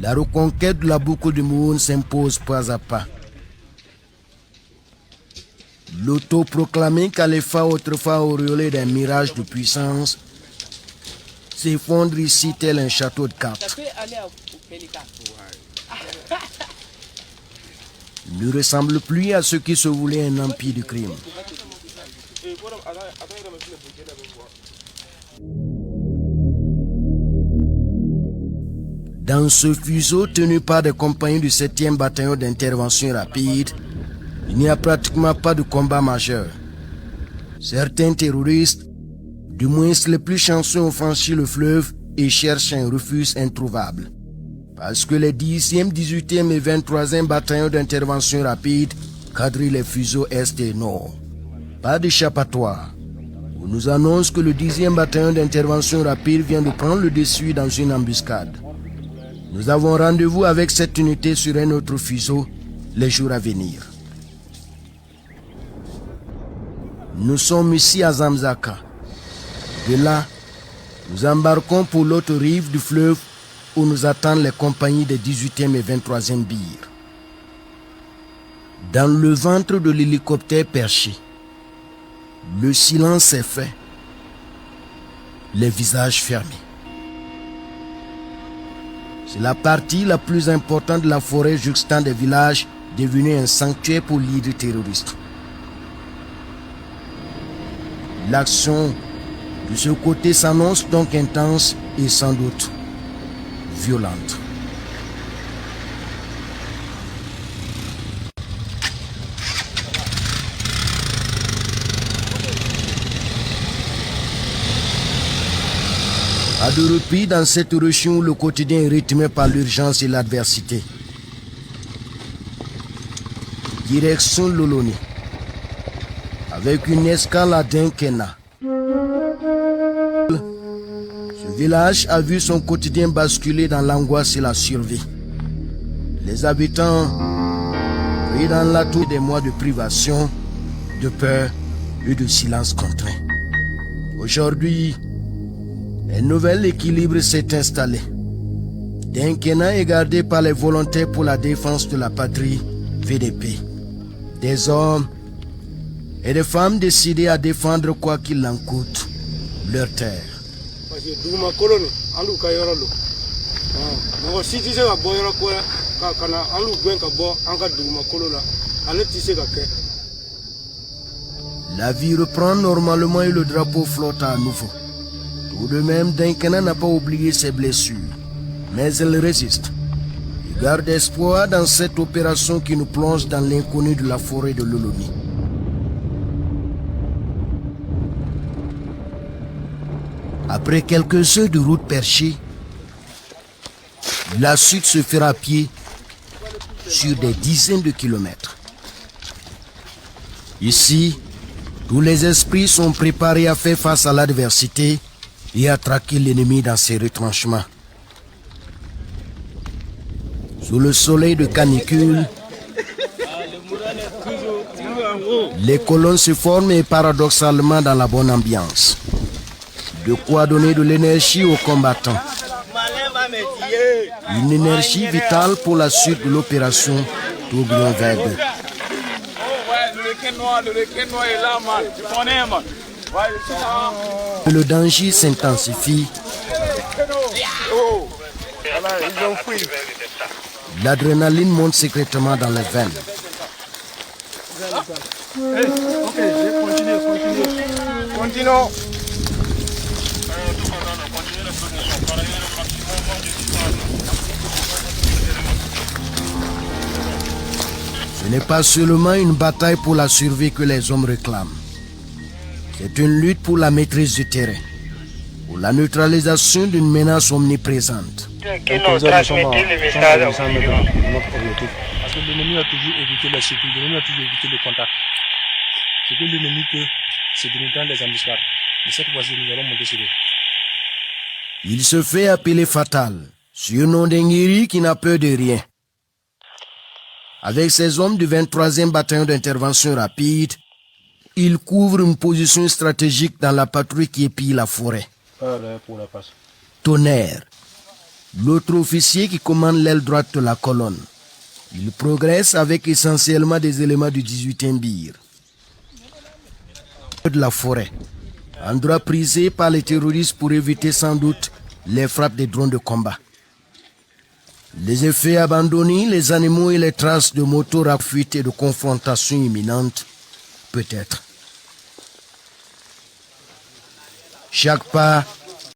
La reconquête de la boucle de Mohone s'impose pas à pas. L'autoproclamé califat, autrefois auréolé d'un mirage de puissance, s'effondre ici tel un château de cartes. Il ne ressemble plus à ce qui se voulait un empire du crime. Dans ce fuseau tenu par des compagnies du 7e bataillon d'intervention rapide, il n'y a pratiquement pas de combat majeur. Certains terroristes, du moins les plus chanceux, ont franchi le fleuve et cherchent un refuge introuvable. Parce que les 10e, 18e et 23e bataillons d'intervention rapide quadrillent les fuseaux est et nord. Pas d'échappatoire. On nous annonce que le 10e bataillon d'intervention rapide vient de prendre le dessus dans une embuscade. Nous avons rendez-vous avec cette unité sur un autre fuseau les jours à venir. Nous sommes ici à Zamzaka. De là, nous embarquons pour l'autre rive du fleuve où nous attendent les compagnies des 18e et 23e BIR. Dans le ventre de l'hélicoptère perché, le silence est fait, les visages fermés. C'est la partie la plus importante de la forêt jouxtant des villages devenue un sanctuaire pour l'hydre terroriste. L'action de ce côté s'annonce donc intense et sans doute violente. À deux reprises dans cette région où le quotidien est rythmé par l'urgence et l'adversité. Direction Loloni, avec une escale à Dinkena. Ce village a vu son quotidien basculer dans l'angoisse et la survie. Les habitants, pris dans l'atout des mois de privation, de peur et de silence contraint. Aujourd'hui, un nouvel équilibre s'est installé. Dinkena est gardé par les volontaires pour la défense de la patrie, VDP. Des hommes et des femmes décidés à défendre quoi qu'il en coûte leur terre. La vie reprend normalement et le drapeau flotte à nouveau. Tout de même, Dinkena n'a pas oublié ses blessures, mais elle résiste. Il garde espoir dans cette opération qui nous plonge dans l'inconnu de la forêt de Loloni. Après quelques heures de route perchée, la suite se fera à pied sur des dizaines de kilomètres. Ici, tous les esprits sont préparés à faire face à l'adversité et à traquer l'ennemi dans ses retranchements. Sous le soleil de canicule, les colonnes se forment et paradoxalement dans la bonne ambiance. De quoi donner de l'énergie aux combattants. Une énergie vitale pour la suite de l'opération Tourbillon vers 2. Le danger s'intensifie. L'adrénaline monte secrètement dans les veines. Continuons. Ce n'est pas seulement une bataille pour la survie que les hommes réclament. C'est une lutte pour la maîtrise du terrain, pour la neutralisation d'une menace omniprésente. Transmettez le message à notre objectif. Parce que l'ennemi a toujours évité la sécurité, l'ennemi a toujours évité le contact. Ce que l'ennemi peut, c'est de nous prendre les embuscades. Mais cette fois-ci, nous allons monter sur eux. Il se fait appeler Fatal, surnom d'un guerrier qui n'a peur de rien. Avec ses hommes du 23e bataillon d'intervention rapide, il couvre une position stratégique dans la patrouille qui épille la forêt. Tonnerre, l'autre officier qui commande l'aile droite de la colonne. Il progresse avec essentiellement des éléments du 18e BIR. De la forêt, endroit prisé par les terroristes pour éviter sans doute les frappes des drones de combat. Les effets abandonnés, les animaux et les traces de motos à fuite et de confrontation imminente, peut-être. Chaque pas